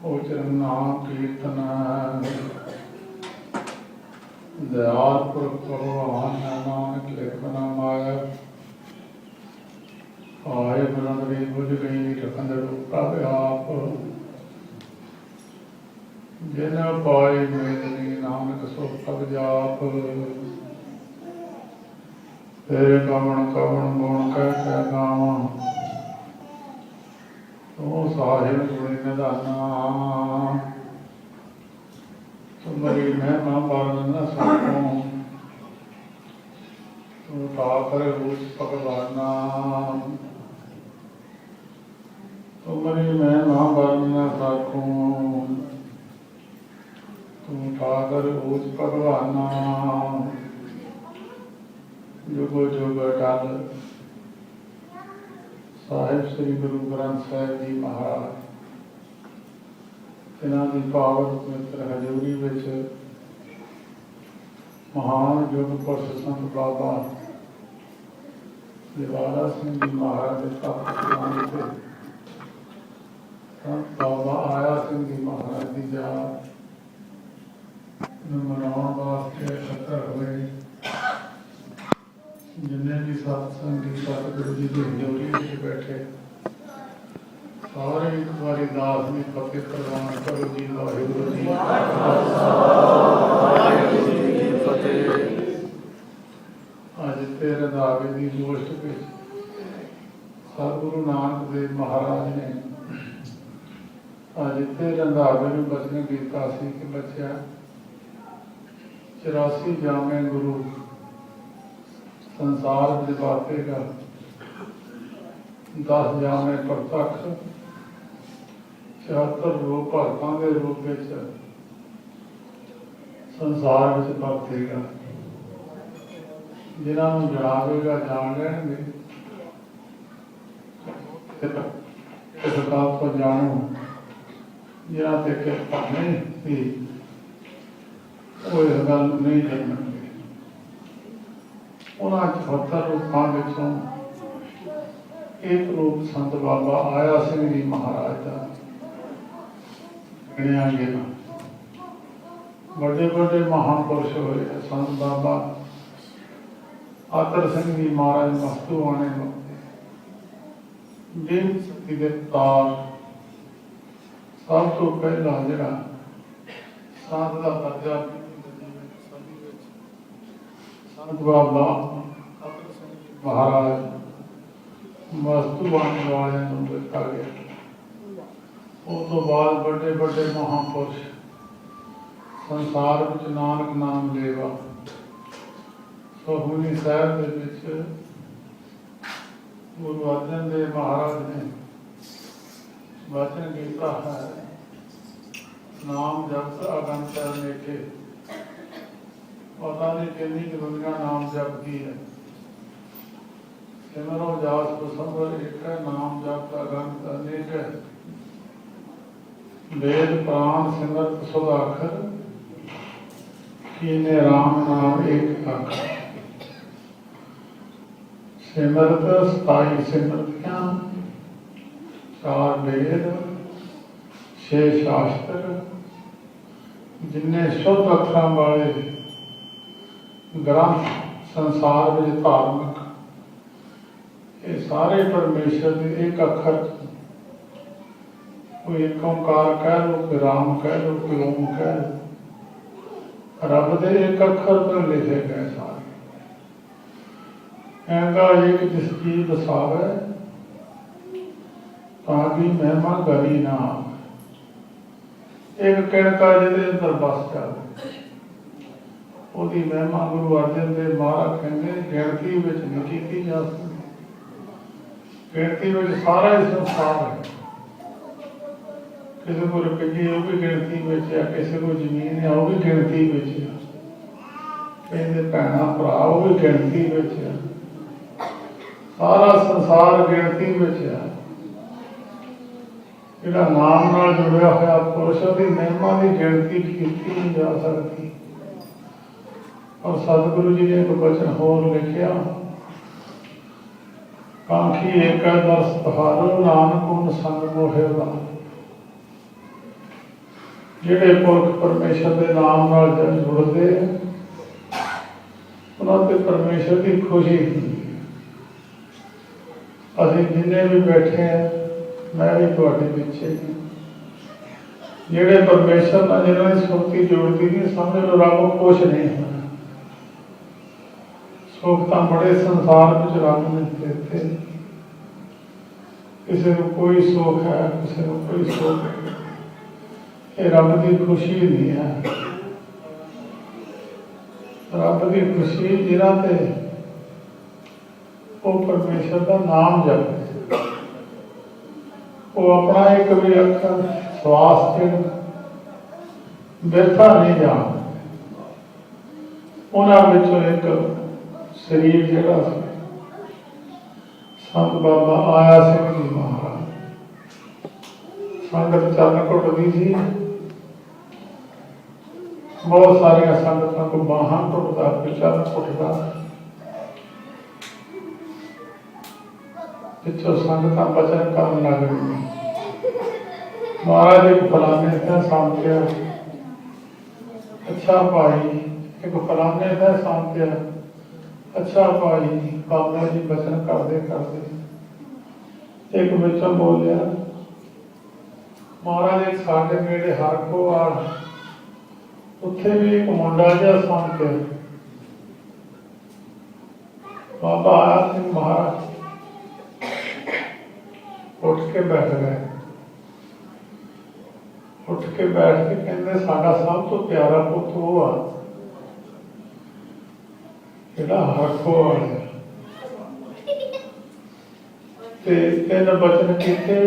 उचरन नाम कीर्तन दयाल पुरख भगवान नानक लिखना माया आय बुलंदरी बुझ गई रखंद रूपा व्याप जिन पाई मेदनी नानक सो पग जाप तेरे कवण कवण गुण कह गावा तू साहिब गुणी निधाना तुम्हारी महिमा वर्णन न सकूं तू ठाकर उस भगवाना तुम्हारी महिमा वर्णन न सकूं तू ठाकर उस भगवाना जुगो जुग अटल साहिब श्री गुरु ग्रंथ साहिब जी महाराज इन्हां दी पावन पवित्र हजूरी विच महान युग पुरुष संत बाबा दिवाला सिंह जी महाराज के स्थान से संत बाबा आया सिंह जी महाराज की याद मनाने वास्ते एकत्र हुए जिन्हें भी सत्संगी सतगुरु जी की हजूरी में बैठे सारे एक बारी दास ने फतेह प्रवान करो जी। वाहिगुरू जी अज तेरे दावे की गोष्ठ में सतगुरु नानक देव महाराज ने अज तेरे रंधावे में बचन किया कि बच्चा 84 जामे गुरु संसार में बातेगा 10 जामे प्रत्यक्ष 76 रूप भगतां के रूप में संसार में बरतेगा जिन्होंने जनावेगा जान लेंगे इस बात को जानो जिन्हों से कृपा नहीं थी वो इस गल नहीं जानेंगे। उन्होंने 76 रूपों विचों एक रूप संत बाबा आया सिंह जी महाराज का गिणिया गया। बड़े बड़े महापुरुष हुए संत बाबा आतर सिंह जी महाराज मस्तू आने दिन सती के तार सब तो पहला जरा संत का दर्जा संत बाबा आतर सिंह जी महाराज मस्तू आने वाले दिता गया। उस तो बाद बड़े बड़े महापुरुष संसार में नानक नाम लेवा सुखमनी साहब के गुरु अर्जन देव महाराज ने वचन किया है नाम जप अगंत लेके पता नहीं कितनी दुनिया नाम जपती है। सिमरो जास कुसुमर एक नाम जप अगंत अनेक वेद प्राण सिमरत सुधाकर कीने राम नाम एक अक्षर सिमरत 27 सिमरतियां 4 वेद 6 शास्त्र जिन्हें शुद्ध अक्षरों वाले ग्रंथ संसार में धार्मिक ये सारे परमेश्वर के एक अक्षर कोई एक ओंकार कह लो कोई राम कह लो कोई ओम कह लो रब के एक अक्षर पर लिखे गए सारे ऐंगा एक जिस की बसावे ताकि महिमा गरी ना एक कहता जिहदे अंदर बस जाए ओदी महिमा गुरु अर्जन देव महाराज कहते गिणती विच नहीं की जा सकती। गिणती विच सारा ही संसार है। किसी को रुपये वो भी गिणती में है किसी को जमीन है वो भी गिणती में है कहते भैन भरा वो भी गिणती में है सारा संसार गिणती में है। जिहड़ा नाम नाल जुड़िया होया पुरुष की महिमा की गिणती की नहीं जा सकती। और सतगुरु जी ने एक वचन होर लिखिया कांखी एक दर्श तुहारो नानक उन संग मोहे वाला। ਜਿਹੜੇ ਪੁਰਖ ਪਰਮੇਸ਼ਰ ਦੇ ਨਾਮ ਨਾਲ ਜਦ ਜੁੜਦੇ ਆ ਉਹਨਾਂ ਤੇ ਪਰਮੇਸ਼ਰ ਦੀ ਖੁਸ਼ੀ ਹੁੰਦੀ ਹੈ। ਅਸੀਂ ਜਿੰਨੇ ਵੀ ਬੈਠੇ ਆ, ਮੈਂ ਵੀ ਤੁਹਾਡੇ ਪਿੱਛੇ ਹਾਂ। ਜਿਹੜੇ ਪਰਮੇਸ਼ਰ ਨਾਲ ਜਿਹਨਾਂ ਦੀ ਸੁਰਤੀ ਜੁੜਦੀ ਨਹੀਂ, ਸਮਝ ਲਓ ਰੱਬ ਖੁਸ਼ ਨਹੀਂ ਹੋਣਾ। ਸੁੱਖ ਤਾਂ ਬੜੇ ਸੰਸਾਰ ਵਿੱਚ ਰੱਬ ਨੇ ਦਿੱਤੇ, ਕਿਸੇ ਨੂੰ ਕੋਈ ਸੁੱਖ ਹੈ, ਕਿਸੇ ਨੂੰ ਕੋਈ ਸੁੱਖ ਹੈ। ਇਹ ਰੱਬ ਦੀ ਖੁਸ਼ੀ ਨਹੀਂ ਹੈ। ਰੱਬ ਦੀ ਖੁਸ਼ੀ ਜਿਨ੍ਹਾਂ ਤੇ ਉਹ ਪਰਮੇਸ਼ਰ ਦਾ ਨਾਮ ਜਪਦੇ, ਉਹ ਆਪਣਾ ਇੱਕ ਵੀ ਅੱਖਰ ਸਵਾਸ ਚ ਬਿਰਥਾ ਨਹੀਂ ਜਾਣਦੇ। ਉਹਨਾਂ ਵਿੱਚੋਂ ਇੱਕ ਸਰੀਰ ਜਿਹੜਾ ਸੀ ਸੰਤ ਬਾਬਾ ਆਇਆ ਸਿੰਘ ਜੀ ਮਹਾਰਾਜ। ਸੰਗਤ ਚਰਨ ਘੁੱਟਦੀ ਸੀ, ਬਹੁਤ ਸਾਰੀਆਂ ਸੰਗਤਾਂ को ਬਾਹਾਂ ਘੁੱਟਦਾ, ਚਰਨ ਘੁੱਟਦਾ। ਪਿੱਛੋਂ ਸੰਗਤਾਂ ਬਚਨ ਕਰਨ ਲੱਗ ਗਈਆਂ। ਮਹਾਰਾਜ ਇੱਕ ਫਲਾਣੇ ਦਾ ਸਾਂਭਿਆ, ਅੱਛਾ ਭਾਈ। ਇੱਕ ਫਲਾਣੇ ਦਾ ਸਾਂਭਿਆ, ਅੱਛਾ ਭਾਈ। ਬਾਬਾ ਜੀ ਬਚਨ ਕਰਦੇ ਕਰਦੇ ਇੱਕ ਵਿੱਚੋਂ ਬੋਲਿਆ, ਮਹਾਰਾਜ ਇੱਕ ਸਾਡੇ ਨੇੜੇ ਹਰਖੋਵਾਲ, ਉੱਥੇ ਵੀ ਇੱਕ ਮੁੰਡਾ ਜਿਹਾ ਸਾਂਭਿਆ। ਬਾਬਾ ਆਇਆ ਸਿੰਘ ਮਹਾਰਾਜ ਉੱਠ ਕੇ ਬੈਠ ਗਏ। ਉੱਠ ਕੇ ਬੈਠ ਕੇ ਕਹਿੰਦੇ, ਸਾਡਾ ਸਭ ਤੋਂ ਪਿਆਰਾ ਪੁੱਤ ਉਹ ਆ ਜਿਹੜਾ ਹਰਖੋਵਾਲ ਹੈ। ਤੇ ਤਿੰਨ ਬਚਨ ਕੀਤੇ,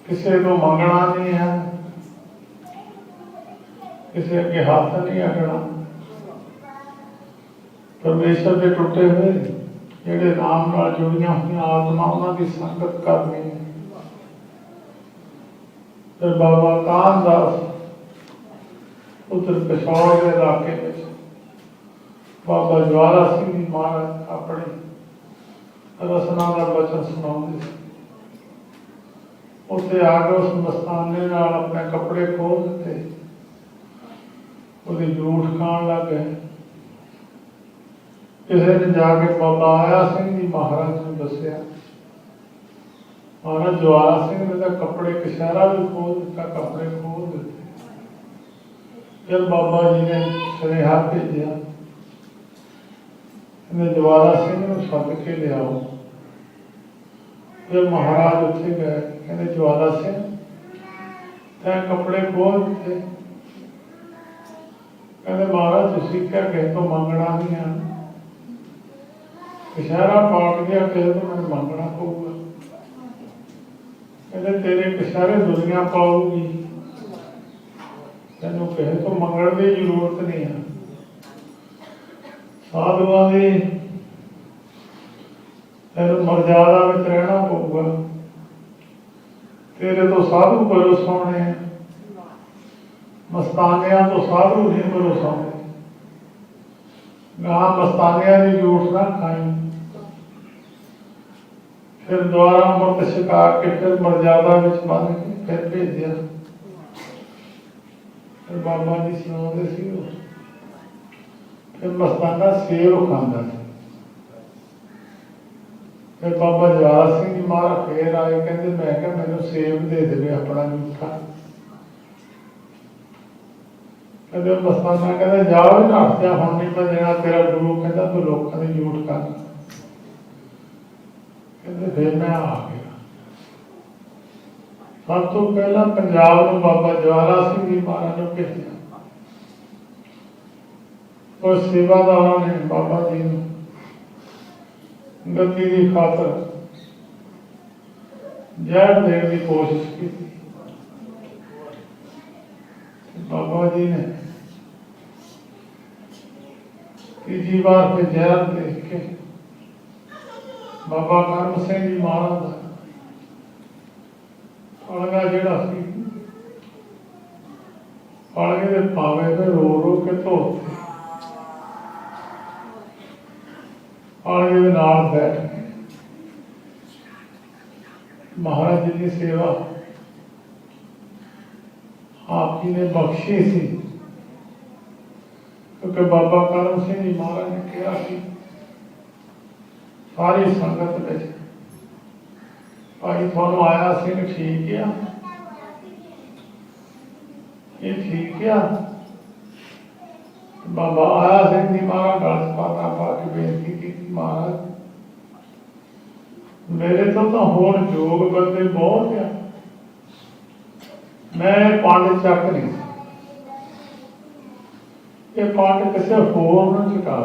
ਕਿਸੇ ਤੋਂ ਮੰਗਣਾ ਨਹੀਂ ਹੈ, ਕਿਸੇ ਅੱਗੇ ਹੱਥ ਨਹੀਂ ਅੱਡਣਾ। ਪਰਮੇਸ਼ਰ ਦੇ ਟੁੱਟੇ ਹੋਏ ਜਿਹੜੇ ਨਾਮ ਨਾਲ ਜੁੜੀਆਂ ਹੋਈਆਂ ਆਤਮਾ, ਉਹਨਾਂ ਦੀ ਸੰਗਤ ਕਰਨੀ ਹੈ। ਫਿਰ ਬਾਬਾ ਕਾਨਦਾਸ ਉੱਤਰ ਪਿਸ਼ੌਰ ਦੇ ਇਲਾਕੇ ਵਿੱਚ ਬਾਬਾ ਜਵਾਲਾ ਸਿੰਘ ਜੀ ਮਹਾਰਾਜ ਆਪਣੀ ਰਸਨਾ ਦਾ ਬਚਨ ਸੁਣਾਉਂਦੇ ਸੀ। ਉੱਥੇ ਆ ਕੇ ਉਸ ਮਸਤਾਨੇ ਨਾਲ ਆਪਣੇ ਕੱਪੜੇ ਖੋਲ ਦਿੱਤੇ, ਉਹਦੀ ਜੂਠ ਖਾਣ ਲੱਗ ਗਏ। ਕਿਸੇ ਨੇ ਜਾ ਕੇ ਬਾਬਾ ਆਇਆ ਸਿੰਘ ਜੀ ਮਹਾਰਾਜ ਨੂੰ ਦੱਸਿਆ। ਮਹਾਰਾਜ ਜਵਾਲਾ ਸਿੰਘ ਨੇ ਤਾਂ ਕੱਪੜੇ ਕਸ਼ਹਿਰਾ ਵੀ ਖੋਲ ਦਿੱਤਾ, ਕੱਪੜੇ ਖੋਲ ਦਿੱਤੇ। ਜਦ ਬਾਬਾ ਜੀ ਨੇ ਸੁਨੇਹਾ ਭੇਜਿਆ, ਇਹਨੇ ਜਵਾਲਾ ਸਿੰਘ ਨੂੰ ਸੱਦ ਕੇ ਲਿਆਓ। ਜਦ ਮਹਾਰਾਜ ਉੱਥੇ ਗਏ, ਕਹਿੰਦੇ ਜਵਾਲਾ ਸਿੰਘ ਤੈਂ ਕੱਪੜੇ ਖੋਲ ਦਿੱਤੇ। ਕਹਿੰਦੇ ਮਹਾਰਾਜ ਤੁਸੀਂ ਕਿਹਾ ਕਿਸੇ ਤੋਂ ਮੰਗਣਾ ਨਹੀਂ ਹੈ, ਕਸ਼ਹਿਰਾ ਪਾਟ ਗਿਆ, ਕਿਸੇ ਤੋਂ ਮੈਨੂੰ ਮੰਗਣਾ ਪਊਗਾ। ਕਹਿੰਦੇ ਤੇਰੇ ਕਸ਼ਹਿਰੇ ਦੁਨੀਆ ਪਾਊਗੀ, ਤੈਨੂੰ ਕਿਸੇ ਤੋਂ ਮੰਗਣ ਦੀ ਜ਼ਰੂਰਤ ਨਹੀਂ ਹੈ। ਸਾਧੂਆਂ ਦੀ ਤੈਨੂੰ ਮਰਜ਼ਾਦਾ ਵਿੱਚ ਰਹਿਣਾ ਪਊਗਾ। ਤੇਰੇ ਤੋਂ ਸਾਧੂ ਭਰੋਸਾਉਣੇ ਆ, ਮਸਤਾਨਿਆਂ ਤੋਂ ਸਾਧੂ ਨਹੀਂ ਭਰੋਸਾਉਣੇ। ਗਾਂ ਮਸਤਾਨਿਆਂ ਦੀ ਝੂਠ ਨਾ ਖਾਈ। ਫਿਰ ਦੁਆਰਾ ਅੰਮ੍ਰਿਤ ਛਕਾ ਕੇ ਫਿਰ ਮਰਜ਼ਾਦਾ ਵਿੱਚ ਬੰਨ ਕੇ ਫਿਰ ਭੇਜਿਆ। ਫਿਰ ਬਾਬਾ ਜੀ ਸੁਣਾਉਂਦੇ ਸੀ, ਉਹ ਫਿਰ ਮਸਤਾਨਾ ਸੇਬ ਖਾਂਦਾ ਸੀ। ਫਿਰ ਬਾਬਾ ਜਵਾਲਾ ਸਿੰਘ ਜੀ ਮਹਾਰਾਜ ਫੇਰ ਆਏ, ਕਹਿੰਦੇ ਮੈਂ ਕਿਹਾ ਮੈਨੂੰ ਸੇਬ ਦੇ ਦੇਵੇ ਆਪਣਾ ਝੂਠਾ। ਕਹਿੰਦੇ ਮਸਤਾਨਾ ਕਹਿੰਦਾ ਜਾਓ ਨਾ, ਹੱਥਿਆ ਹੁਣ ਨਹੀਂ ਮੈਂ ਦੇਣਾ, ਤੇਰਾ ਗੁਰੂ ਕਹਿੰਦਾ ਤੂੰ ਲੋਕਾਂ ਦੀ ਝੂਠ ਕਰ। ਕਹਿੰਦੇ ਫਿਰ ਮੈਂ ਆ ਗਿਆ। ਸਭ ਤੋਂ ਪਹਿਲਾਂ ਪੰਜਾਬ ਨੂੰ ਬਾਬਾ ਜਵਾਲਾ ਸਿੰਘ ਜੀ ਮਹਾਰਾਜ ਨੂੰ ਭੇਜਿਆ। ਉਹ ਸੇਵਾਦਾਰਾਂ ਨੇ ਬਾਬਾ ਜੀ ਨੂੰ ਗੱਦੀ ਦੀ ਖਾਤਰ ਜ਼ਹਿਰ ਦੇਣ ਦੀ ਕੋਸ਼ਿਸ਼ ਕੀਤੀ। ਬਾਬਾ ਜੀ ਨੇ ਤੀਜੀ ਵਾਰ ਫਿਰ ਜ਼ਹਿਰ ਦੇਖ ਕੇ ਬਾਬਾ ਕਰਮ ਸਿੰਘ ਜੀ ਮਹਾਰਾਜ ਦਾ ਅਲਗਾ ਜਿਹੜਾ ਸੀ, ਅਲਗੇ ਦੇ ਪਾਵੇ ਤੇ ਰੋ ਰੋ ਕੇ ਧੋਤੇ। आगे के नाल बैठ के महाराज जी की सेवा आप जी ने बख्शी सी, क्योंकि बाबा करम सिंह जी महाराज ने कहा कि सारी संगत में भाई थानू आया सिंह ठीक है, ये ठीक है। बाबा आया सिंह जी महाराज गल पाता पा के बेनती की, महाराज मेरे तो होर जोग बंदे बहुत है, मैं पंड चक नहीं, ये पंड किसी होर न चुका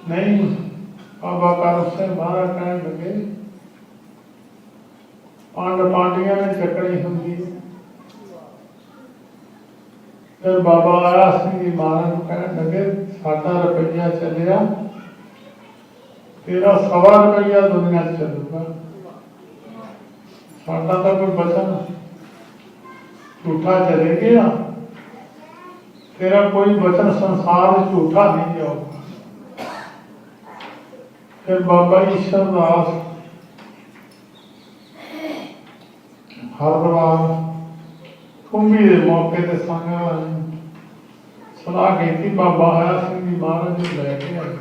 नहीं। बाबा करम सिंह महाराज कहने लगे पंड पांडिया ने चकनी होंगी। फिर बाबा आया सिंह जी महाराज कहने लगे साडा रुपया चलिया, तेरा सवा रुपया दुनिया चलूगा, साडा तो कोई बचन झूठा चले गया, तेरा कोई वचन संसार झूठा नहीं जाऊगा। फिर बाबा ईश्वर दास हरद्वार कुंभी के मौके से संग सलाह की, बाबा आया सिंह जी महाराज जी लैके आए।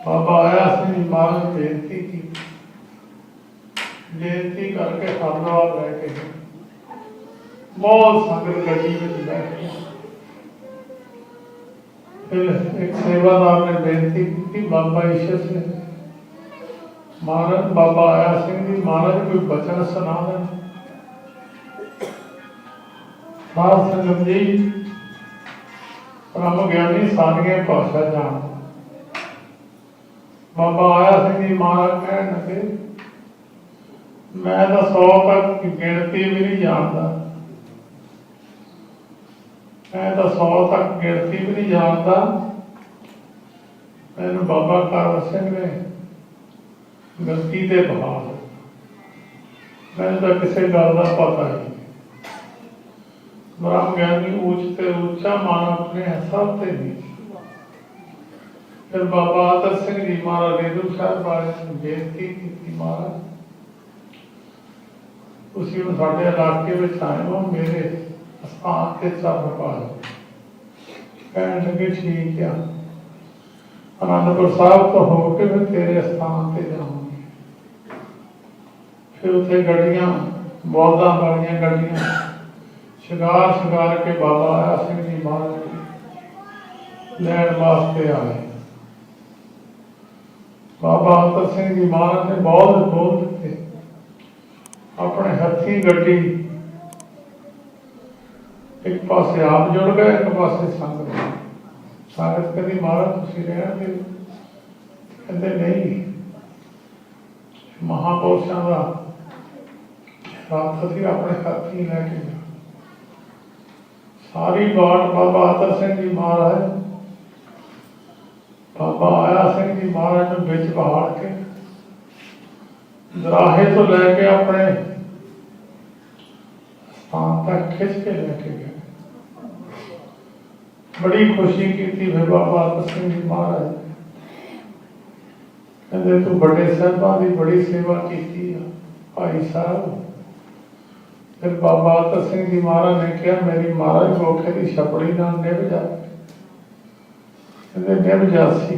बाबा आया सिंह जी महाराज बेनती की, बेनती करके हरद्वार लैके बहुत संगत गड्डी में बैठे। फिर एक सेवादार ने बेनती की बाबा ईश्वर से, महाराज बाबा आया सिंह जी महाराज कोई बचन सुना दें। साध संगत जी ब्रह्म ज्ञानी सारिया भाषा जान। बाबा आया सिंह जी महाराज कहने लगे मैं तो 100 तक गिनती भी नहीं जानता, मैं तो 100 तक गिनती भी नहीं जानता, मैंने बाबा करम सिंह ने गलती दे बहा, मैंने तो किसी गल का पता नहीं। ब्रह्म ज्ञानी ऊंच ते ऊंचा मान अपने सब ते नहीं। फिर बाबा आदर सिंह जी महाराज नेहरू साहब वाले ने बेनती की, महाराज उसी में साढ़े इलाके में आए हो, मेरे स्थान के चरण पा लो। कहने लगे ठीक है, आनंदपुर साहब तो होके फिर तेरे स्थान पे जाऊंगी। फिर उसे गड्डियां बौद्धा वाली गड्डियां शिगार शिगार के बाबा आया सिंह जी महाराज लैन वास्ते आए। बाबा आदर सिंह जी महाराज ने बहुत बोल दिते, अपने हथी गड्डी एक पासे आप जुड़ गए, एक पासे संगत। संगत कहती महाराज तुम रहन दे, कहते नहीं महापुरुषों का रथ अभी अपने हाथी लैके गए। सारी बाट बाबा आदर सिंह जी महाराज बाबा आया सिंह जी महाराज ने बिच पहाड़ के दराहे तो लैके अपने स्थान तक खिंच के लेके गए। बड़ी खुशी की थी फिर बाबा आदर सिंह जी महाराज कहते तू बड़े साहबा की बड़ी सेवा की भाई साहब। फिर बाबा आदर सिंह जी महाराज ने कहा मेरी महाराज गोखे की छपड़ी ना निभ जा, कहते निभ जासी।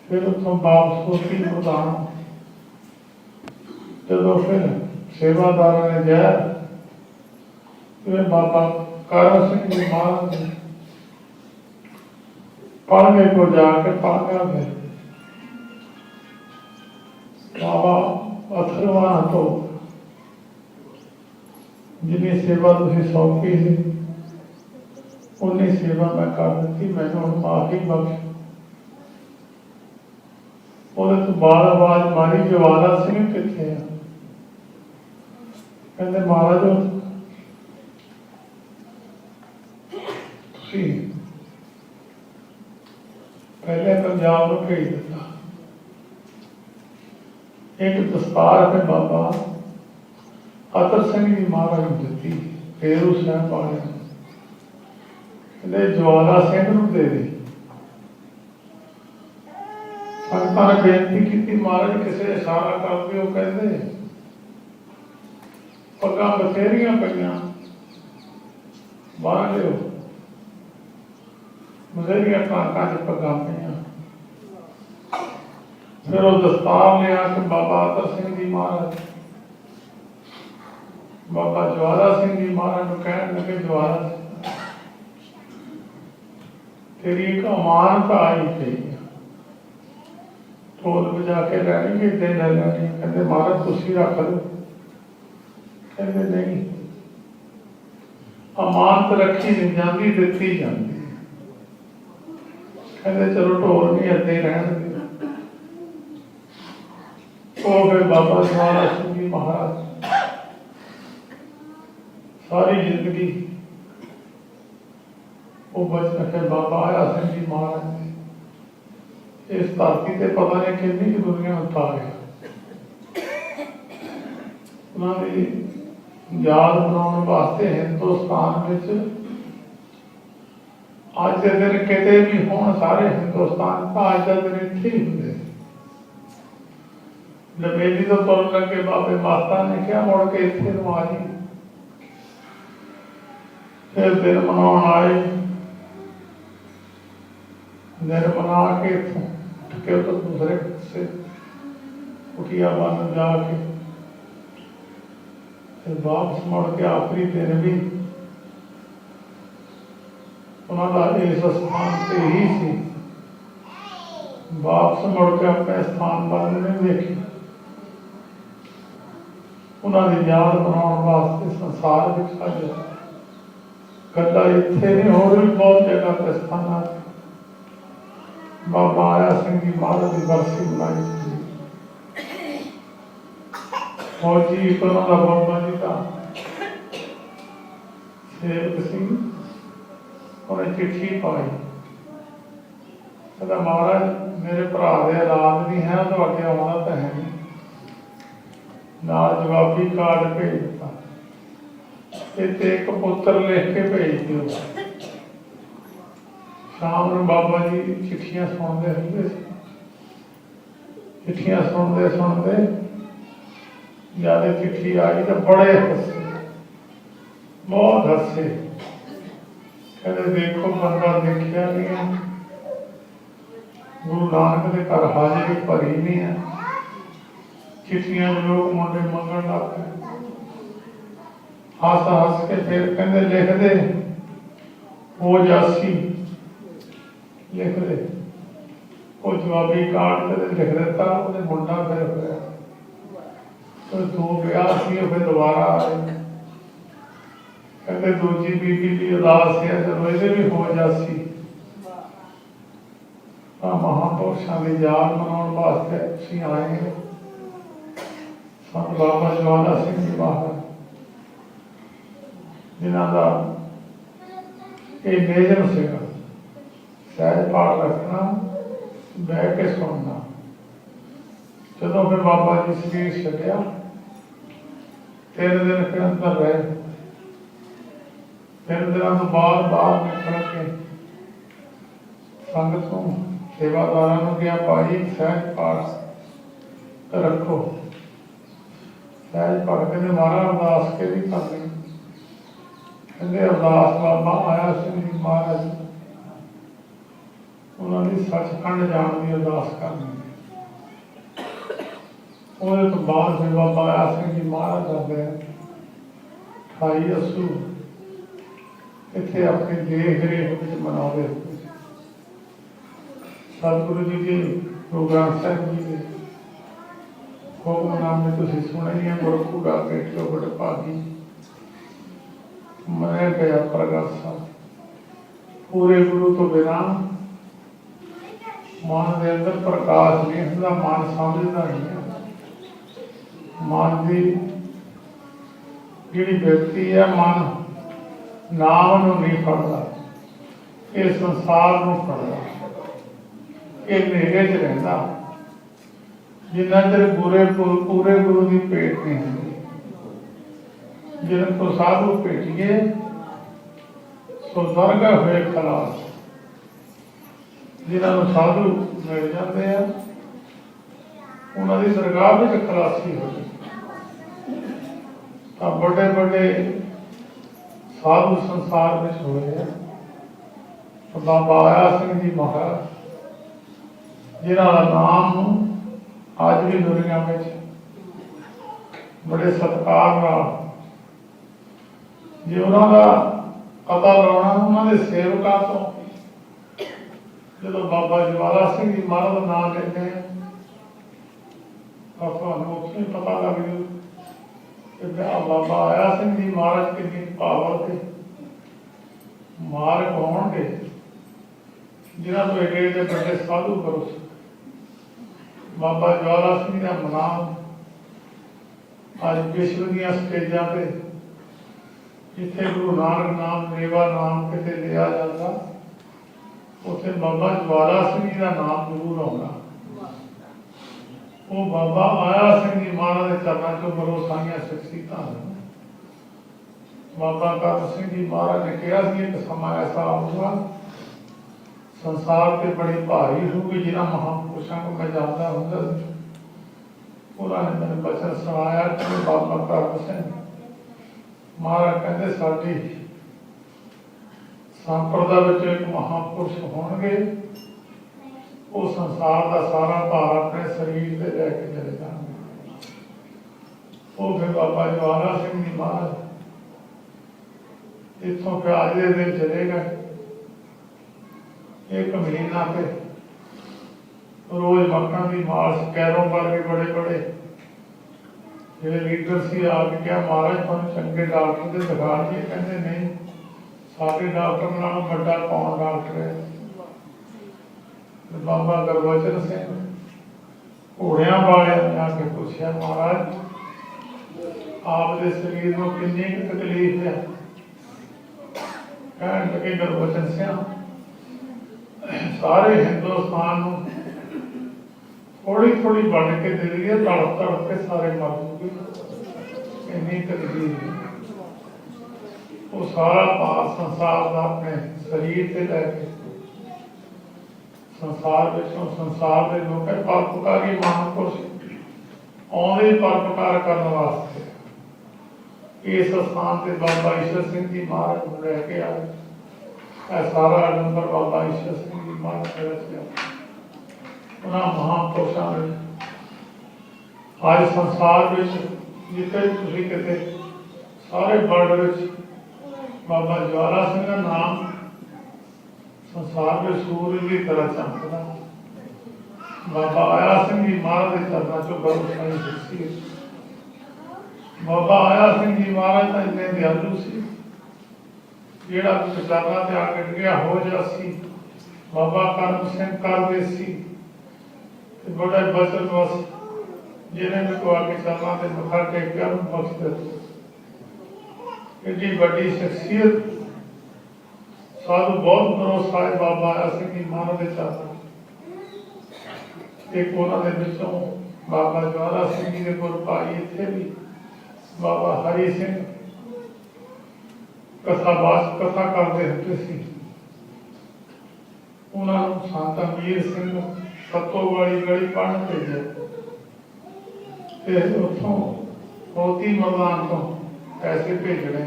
फिर उतों वापस होती प्रधान जो फिर सेवादार ने जाया, फिर बाबा करम सिंह जी महाराज ने पालने को जाके पागा गए। बाबा अथरवा तो जिन्नी सेवा तुम सौंपी थी उन्नी सेवा मैं कर दी, मैंने हम माफी बख्श। ਉਹਦੇ ਤੋਂ ਬਾਅਦ ਆਵਾਜ਼ ਮਾਰੀ ਜਵਾਲਾ ਸਿੰਘ ਕਿੱਥੇ ਆ, ਕਹਿੰਦੇ ਮਹਾਰਾਜ ਤੁਸੀਂ ਪਹਿਲੇ ਪੰਜਾਬ ਨੂੰ ਭੇਜ ਦਿੱਤਾ। एक दस्तार है बाबा आदर सिंह जी महाराज ने दी फेरू साहब वाले कहते ज्वाला सिंह नूं दे दे। संगतां ने बेनती की महाराज किसी इशारा कर दिओ। कहते पग्गां बथेरियां पईआं बांह लिओ। बथेरियां टांकां च पग्गां पईआं। फिर वो दस्तार लिया कि बाबा आदर सिंह जी महाराज बाबा ज्वाला सिंह जी महाराज को कहन लगे ज्वाला तेरी एक अमानत आई थी ढोल बजा के लैनी कि इतने ले लैनी। कहते महाराज तुसी रख लो। कहते नहीं अमानत रखी नहीं जाती दिती जाती। कहते चलो ढोल नहीं अद्दे रहन दे। फिर बाबा ज्वाला सिंह जी महाराज सारी जिंदगी वो बचन फिर बाबा आया सिंह जी महाराज ने इस धरती से पता नहीं कितनी की दुनिया उतारे उन्होंने याद बनाने वास्ते हिंदुस्तान में अज के दिन किते भी होण सारे हिंदुस्तान का अज का दिन इत्थे ही हुंदे। लबेली तो तुरन लगे बाबे माता ने क्या मुड़ के इत्थे नूं आ जी। फिर दिन मनाउण आए। दिन मना के उठ के तो दूसरे पासे कुटिया बन जाके फिर वापस मुड़ के आखिरी दिन भी उन्होंने इस स्थान से ही सी। वापस मुड़ के अपने स्थान पर नहीं देखी। उन्होंने याद बनाने वास्ते संसार में अज कदा इत्थे नहीं होर भी बहुत जगह पे स्थान बाबा आया सिंह जी महाराज की बरसी बनाई। फौजी का बाबा जी का सेवक सिंह उन्हें चिट्ठी पाई। कहता महाराज मेरे भरा के औलाद नहीं है तो अगे आना तो है नहीं। नाल जवाबी कार्ड भेज दिता। एक पुत्र लिख के भेज दिओ। शाम को बाबा जी चिट्ठियां सुनते होंगे। चिट्ठियां सुनते सुनते ज्यादा चिट्ठी आई तो बड़े हसे बहुत हसे। कहते देखो बंदा देखिया नहीं है। गुरु नानक के घर हाजिरी भरी नहीं है। चिट्ठियां लोग मुंडे मंगन लग पे। हस हस के फिर कहते लिख दे हो जासी लिख दे। वो जवाबी कार्ड कदे लिख देता। वो मुंडा फिर होया तो दो ब्याह सी फिर दोबारा आए। कहते दूजी बीबी की उदास है चलो ये भी हो जासी। महापुरुषों की याद मनाने वास्ते तुसीं आए हैं। संत बाबा ज्वाला सिंह जी महाराज जिन्हों का ये नियम सीगा सहज पाठ रखना बह के सुनना। जो फिर बाबा जी शरीर छड्डिया 3 दिन फिर अंदर रहे। 3 दिनों तो बाद बाहर निकल के संगत को सेवादारों को क्या भाई सहज पाठ रखो। सहज पाठ कहते महाराज अरदास के भी करनी। कहते अरदास बाबा आया सिंह जी महाराज उन्होंने सचखंड जाने की अरदास करनी। ਉਹਦੇ ਤੋਂ ਬਾਅਦ ਫਿਰ ਬਾਬਾ ਆਇਆ ਸਿੰਘ ਜੀ ਮਹਾਰਾਜ ਕਰਦੇ ਆ 28 ਅੱਸੂ ਇੱਥੇ ਆਪਣੀ ਦੇਖ ਰੇਖ ਵਿੱਚ ਮਨਾਉਂਦੇ ਹੁੰਦੇ ਸੀ। ਸਤਿਗੁਰੂ ਜੀ ਦੇ ਗੁਰੂ ਗ੍ਰੰਥ ਸਾਹਿਬ ਜੀ ਦੇ ਹੁਕਮਨਾਮੇ ਤੁਸੀਂ ਸੁਣੇ ਹੀ ਆ। ਗੁਰੂ ਗਾ ਬੈਠੋ ਬੜੇ ਭਾਗੀ ਮਨੇ ਪਿਆ ਪ੍ਰਗਟ ਸਾਹਿਬ ਪੂਰੇ ਗੁਰੂ ਤੋਂ ਬਿਨਾਂ ਮਨ ਦੇ ਅੰਦਰ ਪ੍ਰਕਾਸ਼ ਨਹੀਂ ਹੁੰਦਾ। ਮਨ ਸਮਝਦਾ ਨਹੀਂ ਹੈ। मन की जी व्यक्ति है मन नाम नहीं फड़ता ये संसार को फड़ता ये नेरे च रहा जिन्ना चर पूरे गुरु की भेंट नहीं होती। जिन तो साधु भेटिए ਸੋ ਦਰਗਾਹ ਹੋਏ ਖਲਾਸ, ਜਿਨ੍ਹਾਂ ਨੂੰ ਸਾਧੂ ਮਿਲ ਜਾਂਦੇ ਆ ਉਹਨਾਂ ਦੀ ਦਰਗਾਹ ਵਿੱਚ ਖਲਾਸੀ ਹੋ ਜਾਂਦੀ। ਤਾਂ ਵੱਡੇ ਵੱਡੇ ਸਾਧੂ ਸੰਸਾਰ ਵਿੱਚ ਹੋਏ ਆ। ਬਾਬਾ ਆਇਆ ਸਿੰਘ ਜੀ ਮਹਾਰਾਜ, ਜਿਨ੍ਹਾਂ ਦਾ ਨਾਮ ਅੱਜ ਵੀ ਦੁਨੀਆ ਵਿੱਚ ਬੜੇ ਸਤਿਕਾਰ ਨਾਲ, ਜੇ ਉਹਨਾਂ ਦਾ ਪਤਾ ਲਾਉਣਾ ਉਹਨਾਂ ਦੇ ਸੇਵਕਾਂ ਤੋਂ, ਜਦੋਂ ਬਾਬਾ ਜਵਾਲਾ ਸਿੰਘ ਜੀ ਮਹਾਰਾਜ ਦਾ ਨਾਮ ਲੈਂਦੇ ਆ ਤਾਂ ਤੁਹਾਨੂੰ ਉੱਥੋਂ ਹੀ ਪਤਾ ਲੱਗ ਜੂ ਕਿ ਬਾਬਾ ਆਇਆ ਸਿੰਘ ਜੀ ਮਹਾਰਾਜ ਕਿੰਨੀ ਪਾਵਰ ਤੇ ਮਾਰਗ ਹੋਣਗੇ, ਜਿਨ੍ਹਾਂ ਤੋਂ ਏਡੇ ਏਡੇ ਵੱਡੇ ਸਾਧੂ ਕਰੋ। ਬਾਬਾ ਜਵਾਲਾ ਸਿੰਘ ਦਾ ਨਾਮ ਅੱਜ ਵਿਸ਼ਵ ਦੀਆਂ ਸਟੇਜਾਂ ਤੇ, ਜਿੱਥੇ ਗੁਰੂ ਨਾਨਕ ਨਾਮ, ਮੇਵਾ ਨਾਮ ਕਿਤੇ ਲਿਆ ਜਾਂਦਾ, ਉੱਥੇ ਬਾਬਾ ਜਵਾਲਾ ਸਿੰਘ ਜੀ ਦਾ ਨਾਮ ਜ਼ਰੂਰ ਆਉਣਾ। ਉਹ ਬਾਬਾ ਆਇਆ ਸਿੰਘ ਜੀ ਮਹਾਰਾਜ ਦੇ ਚਰਨਾਂ ਚੋਂ ਬਰੋਸਾਈਆਂ ਸ਼ਖਸੀਅਤਾਂ ਹਨ। ਬਾਬਾ ਕਰਮ ਸਿੰਘ ਜੀ ਮਹਾਰਾਜ ਨੇ ਕਿਹਾ ਸੀ ਇੱਕ ਸਮਾਂ ਐਸਾ ਆਊਗਾ ਸੰਸਾਰ ਤੇ ਬੜੀ ਭਾਰੀ ਹੋਊਗੀ। ਜਿਹਨਾਂ ਮਹਾਂਪੁਰਸ਼ਾਂ ਨੂੰ ਮੈਂ ਜਾਣਦਾ ਹੁੰਦਾ ਸੀ, ਉਹਨਾਂ ਨੇ ਮੈਨੂੰ ਬਚਨ ਸੁਣਾਇਆ ਕਿ ਬਾਬਾ ਕਰਮ ਸਿੰਘ ਮਹਾਰਾਜ ਕਹਿੰਦੇ ਸਾਡੀ ਸੰਪਰਦਾ ਵਿੱਚ ਇੱਕ ਮਹਾਂਪੁਰਸ਼ ਹੋਣਗੇ, ਉਹ ਸੰਸਾਰ ਦਾ ਸਾਰਾ ਭਾਰ ਆਪਣੇ ਸਰੀਰ ਤੇ ਲੈ ਕੇ ਚਲੇ ਜਾਣਗੇ। ਉਹ ਫਿਰ ਬਾਬਾ ਜਵਾਲਾ ਸਿੰਘ ਜੀ ਮਹਾਰਾਜ ਇੱਥੋਂ ਫਿਰ ਅੱਜ ਦੇ ਦਿਨ ਚਲੇ ਗਏ। एक महीना पे रोज मक्खन की मार्च कैरों पर भी बड़े बड़े जो लीडर से आके क्या महाराज तुम चंगे डॉक्टर से दिखा दिए, कहते नहीं सारे डॉक्टर नालों बड़ा कौन डॉक्टर है। बाबा गुरबचन सिंह घोड़िया वाले ने आके पूछा महाराज आपके शरीर में कितनी तकलीफ है। कहने लगे गुरबचन सिंह सारे हिंदुस्तान थोड़ी थोड़ी बन के दे दी है, तड़प तड़प के सारे मर जूगे, इन्नी तकलीफ। वो सारा भार संसार का अपने शरीर से लैके संसार विचों संसार के लोग परोपकारी महापुरुष आउंदे परोपकार करने वास्ते इस स्थान से बाबा ईश्वर सिंह जी महाराज को लैके आए। सारा नंबर बाबा ईश्वर सिंह जी महाराज रचिया। उन्होंने महापुरुषों ने आज संसार में जिते तुम किते सारे वर्ल्ड में बाबा जवाला सिंह का नाम संसार में सूरज की तरह चमकदा। बाबा आया सिंह जी महाराज के चरणों चो बरसाई दिखी। बाबा आया सिंह जी महाराज का इन्ने दयालु सी, जेड़ा चरणों से आके गया हो जासी। बाबा करम सिंह करदे सी बड़े बचन बस, जिन्हें भी को आके चरणों से मथा टेकिया बख्श दिता। एडी बड़ी शख्सियत साधु बहुत भरोसा है बाबा आया सिंह जी महाराज के चरणों। एक उन्होंने विचों बाबा जवाला सिंह जी के गुर भाई इत्थे भी बाबा हरि सिंह कथा करते होते सी। उन्होंने संत अमीर सिंह सत्तो वाली गली पढ़न भेजे, फिर उतों मोती मैदान तो पैसे भेजने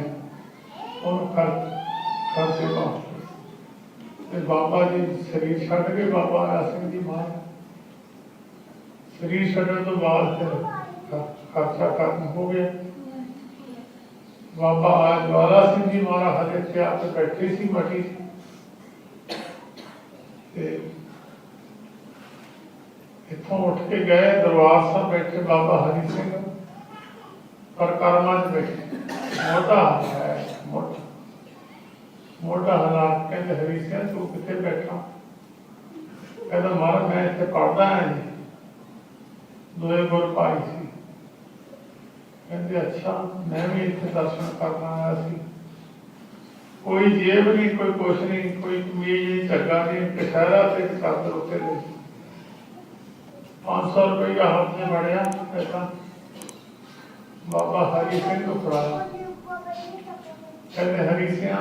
खर्चे पहुंचे। बाबा जी शरीर छड़ के बाबा आया सिंह जी महाराज शरीर छड़न तो बाद फिर खर्चा खत्म हो गया। बाबा जवाला सिंह जी महाराज हजे त्यार पे बैठे सी मटी इतों उठ के गए दरबार साहब बैठे बाबा हरि सिंह परिक्रमा च बैठे। मोटा है मोटा हालात कहते हरि सिंह तू कितने बैठा? कहता महाराज मैं इतने पढ़ता है जी, दोए गुर भाई सी। कहते अच्छा मैं भी इतने दर्शन करना आया सी। कोई जेब नहीं, कोई कुछ नहीं, कोई कमीज नहीं, झग्गा नहीं, कशहरा से चादर उत्ते ले 500 रुपया हाथ में बढ़िया पैसा बाबा हरि सिंह को फड़ाया। कहते हरि सिंह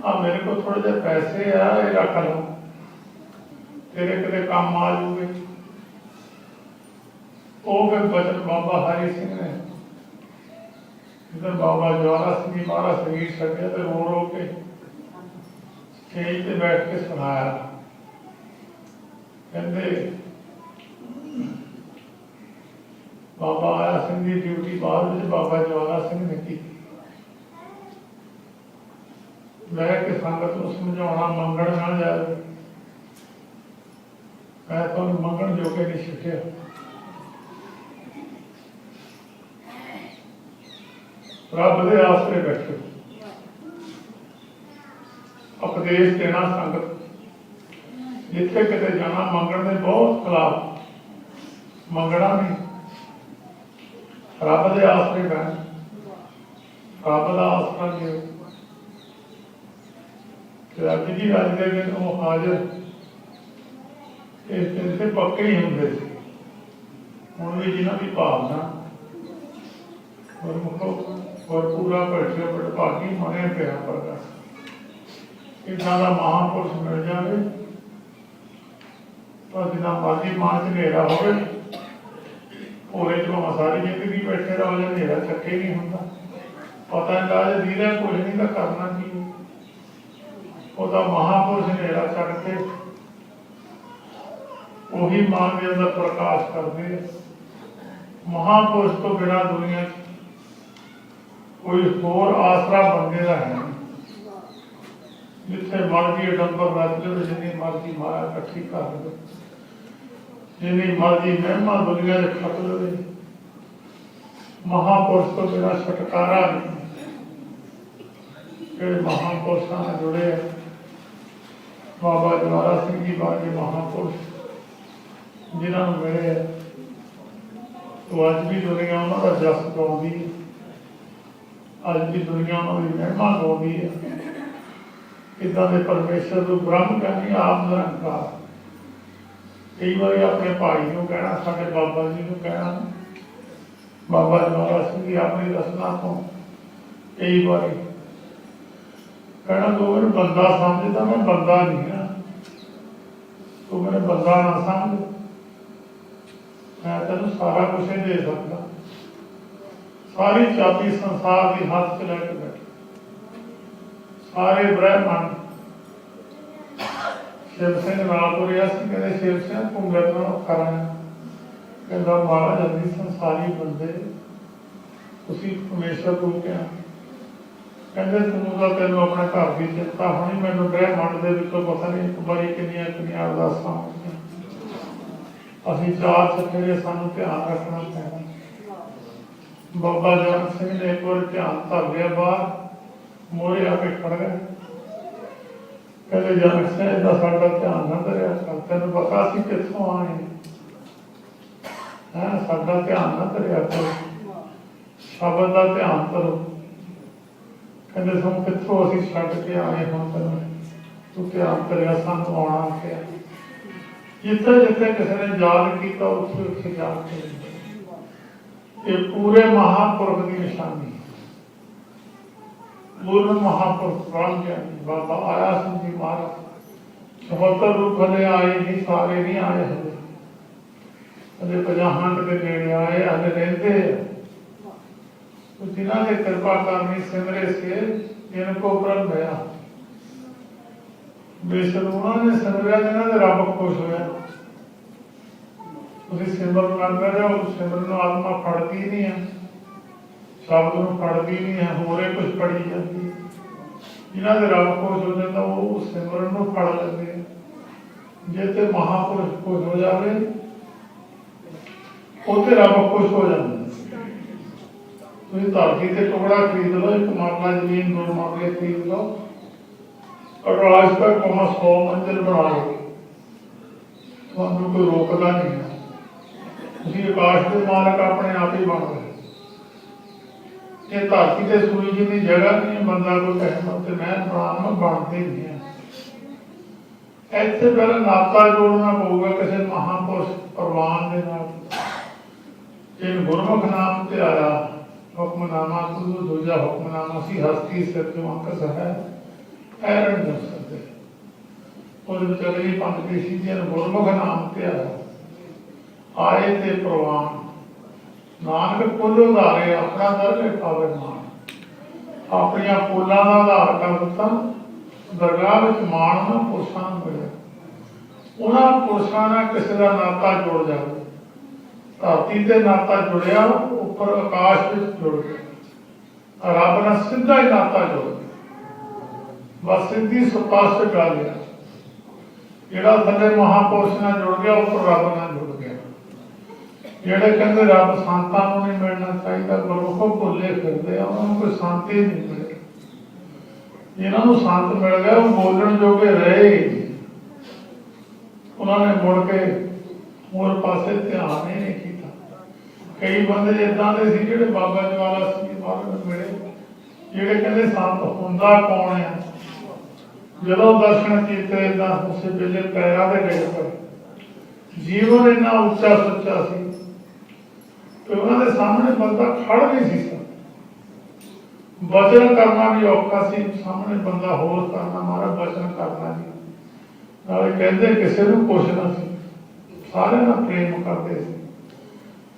मेरे को थोड़े जे पैसे आ ये रख लो, तेरे किते काम आ जूगे। वो फिर बचन बाबा हरि सिंह ने इधर बाबा ज्वाला सिंह जी महाराज शरीर छड़िया तो रो रो के स्टेज पे बैठ के सुनाया। कहते बाबा आया सिंह की ड्यूटी बाद में बाबा ज्वाला सिंह ने की। मैं कि संगत को समझाना मंगण ना जाए, मैं तो मंगण जोगे नहीं छुटिया। रब दे आसरे बैठो, उपदेश देना संगत, जिथे किते जाना मंगण दे बहुत खिलाफ, मंगना नहीं, रब दे आसरे बैठ, रब दा आसरा लियो। अज भी अज के दिन वो हाजिर इस दिन से पक्के ही होंगे, हुण भी जिन्हों की भावना और पूरा बैठे भागी मने पिया पड़ता इदा का महापुरुष मिल जाए तो जिना मर्जी मां च नेरा हो भोरे च भावें सारी जिंदगी बैठे रहो जो नेरा चक्के नहीं होंगे, पता नहीं दीदा कुछ नहीं तो करना की ਉਹਦਾ महापुरुष नेरा छड़ के वही मां के अंदर प्रकाश करते। महापुरुष तो बिना दुनिया कोई होर आसरा बंदे का है, जिथे मर्जी डंबर रच लो, जिन्नी मर्जी माया इकट्ठी कर लो, जिन्नी मर्जी महिमा दुनिया से खट लो, महापुरुष तो बिना छुटकारा नहीं। महापुरुषों ने जुड़े बाबा ज्वाला सिंह जी बाजे महापुरुष जिन्होंने मिले तो अज भी दुनिया उन्होंने जस गाँदी है, अज भी दुनिया उन्होंने महिमा गाँदी है। इदा के परमेश्वर को ब्रह्म कहनी आप निरंकार। कई बार अपने भाई को कहना, साढ़े बाबा जी को कहना, बाबा ज्वाला सिंह जी अपनी रचना तो कई बार कहना तू मैं बंदा समझता, मैं बंदा नहीं हाँ, तू मैंने बंदा ना समझ, मैं तेन सारा कुछ ही दे सकता, सारी चाबी संसार की हाथ च लैके बैठे, सारे ब्रह्मांड। शिव सिंह नाल तुरिया सी, कहते शिव सिंह तू मेरे नाल करा, कहता महाराज अभी संसारी बंदे तुसी परमेश्वर को क्या कहते तू तो तेन अपने घर की चिंता होनी, मैनू ब्रह्मंड के पता नहीं एक बारी किनिया किनिया अरदासां होंदियां, असीं चार चफेरे सानू ध्यान रखना पैना। बाबा जन सिंह ने एक बार ध्यान धर लिया, बाहर मोहरे आके खड़ गए, कहते जनक सिंह इदा साडा ध्यान ना धरिया कर, तैनूं पता असीं कित्थों आए हैं, साडा ध्यान ना धरिया कर, शब्द का ध्यान करो। कहते तुम कितों असीं छड्ड के आए हम तेन तू ध्यान करिया सानू आना पिया। जिथे जिथे किसी ने याद किया उत्थे उत्थे याद कर, ये पूरे महापुरुष की निशानी। पूर्ण महापुरुष ब्रह्म ज्ञानी बाबा आया सिंह जी महाराज 74 रूप हले आए नहीं, सारे नहीं आए हले, हले 50 के नेड़े आए, हले रहते तो जिन्होंने कृपा करनी सिमरे से इनको ब्रह्म भया। बेशक उन्होंने सिमरिया जिन्होंने रब खुश होया। सिमरन करते रहो, सिमरन आत्मा फड़ती नहीं है, शब्द में फड़ती नहीं है, होरे कुछ फड़ी जाती है। जिन्होंने रब खुश हो जाता वो सिमरन को फड़ लेते हैं। जिते महापुरुष खुश हो जाए उसे रब खुश हो जाता। धरती से टुकड़ा खरीद लो, एक मरला जमीन 2 मरले खरीद लो और आज तक 100 मंजिल बना लो, तो कोई रोकता नहीं है। आकाश के मालक अपने आप ही बन गए। ये धरती से सूई जिन्नी जगह नहीं बंदा कोई कहना तो मैं बनाना बनते नहीं है। इतने पहले नाता जोड़ना पऊगा किसी महापुरुष प्रवान के नाल। जिन गुरमुख नाम से आया हुक्मनामा, दूजा हुक्मनामा सी हस्ती सिर जो अंकस है, ਐਰਨ ਨਹੀਂ ਦੱਸ ਸਕਦੇ। ਉਹਦੇ ਵਿਚਾਰੇ ਦੀ ਪੰਜ ਕੇਸੀ ਜੀ ਨੂੰ ਗੁਰਮੁਖ ਨਾਮ ਤੇ ਆਏ ਤੇ ਪ੍ਰਵਾਨ ਨਾਨਕ ਕੁੱਲ ਉਧਾਰੇ ਆਪਣਾ ਦਰ ਪਾਵੇ ਮਾਨ। ਆਪਣੀਆਂ ਪੋਲਾਂ ਦਾ ਆਧਾਰ ਕਰ ਦਿੱਤਾ, ਦਰਗਾਹ ਵਿੱਚ ਮਾਣ ਨਾ ਪੁਰਸ਼ਾਂ ਨੂੰ ਮਿਲਿਆ। ਉਹਨਾਂ ਪੁਰਸ਼ਾਂ ਨਾਲ ਕਿਸੇ ਦਾ ਨਾਤਾ ਜੁੜ ਜਾਵੇ। ਧਰਤੀ ਤੇ ਨਾਤਾ ਜੁੜਿਆ, ਉੱਪਰ ਆਕਾਸ਼ ਵਿੱਚ ਜੁੜ ਗਿਆ। ਰੱਬ ਨਾਲ ਸਿੱਧਾ ਹੀ ਨਾਤਾ ਜੁੜ ਗਿਆ। ਬਸ ਸਿੱਧੀ ਸਪਸ਼ਟ ਗੱਲ ਹੈ। ਜਿਹੜਾ ਥੱਲੇ ਮਹਾਂਪੁਰਸ਼ ਨਾਲ ਜੁੜ ਗਿਆ, ਉੱਪਰ ਰੱਬ ਨਾਲ ਜੁੜ ਗਿਆ। ਜਿਹੜੇ ਕਹਿੰਦੇ ਰੱਬ ਸੰਤਾਂ ਨੂੰ ਨਹੀਂ ਮਿਲਣਾ ਚਾਹੀਦਾ, ਗੁਰਮੁਖੋਂ ਭੁੱਲੇ ਫਿਰਦੇ ਆ, ਉਹਨਾਂ ਨੂੰ ਕੋਈ ਸੰਤ ਹੀ ਨਹੀਂ ਮਿਲੇ। ਜਿਹਨਾਂ ਨੂੰ ਸੰਤ ਮਿਲ ਗਿਆ ਉਹ ਬੋਲਣ ਜੋਗੇ ਰਹੇ। ਉਹਨਾਂ ਨੇ ਮੁੜ ਕੇ ਹੋਰ ਪਾਸੇ ਧਿਆਨ ਹੀ ਨਹੀਂ ਕੀਤਾ। ਕਈ ਬੰਦੇ ਏਦਾਂ ਦੇ ਸੀ ਜਿਹੜੇ ਬਾਬਾ ਜਵਾਲਾ ਸਿੰਘ ਮਹਾਰਾਜ ਨੂੰ ਮਿਲੇ, ਜਿਹੜੇ ਕਹਿੰਦੇ ਸੰਤ ਹੁੰਦਾ ਕੌਣ ਹੈ। ਜਦੋਂ ਦਰਸ਼ਨ ਕੀਤੇ ਏਦਾਂ ਉਸੇ ਵੇਲੇ ਪੈਰਾਂ ਤੇ ਡਿੱਗ ਪਏ। ਜੀਵਨ ਇੰਨਾ ਉੱਚਾ ਸੁੱਚਾ ਸੀ ਕਿ ਉਹਨਾਂ ਦੇ ਸਾਹਮਣੇ ਬੰਦਾ ਖੜ ਨਹੀਂ ਸੀ ਸਕਦਾ। ਵਚਨ ਕਰਨਾ ਵੀ ਔਖਾ ਸੀ, ਸਾਹਮਣੇ ਬੰਦਾ ਹੋਰ ਕਰਨਾ, ਮਾਰਾ ਵਚਨ ਕਰਨਾ ਜੀ। ਨਾਲੇ ਕਹਿੰਦੇ ਕਿਸੇ ਨੂੰ ਕੁਛ ਨਾ ਸੀ, ਸਾਰਿਆਂ ਨਾਲ ਪ੍ਰੇਮ ਕਰਦੇ ਸੀ।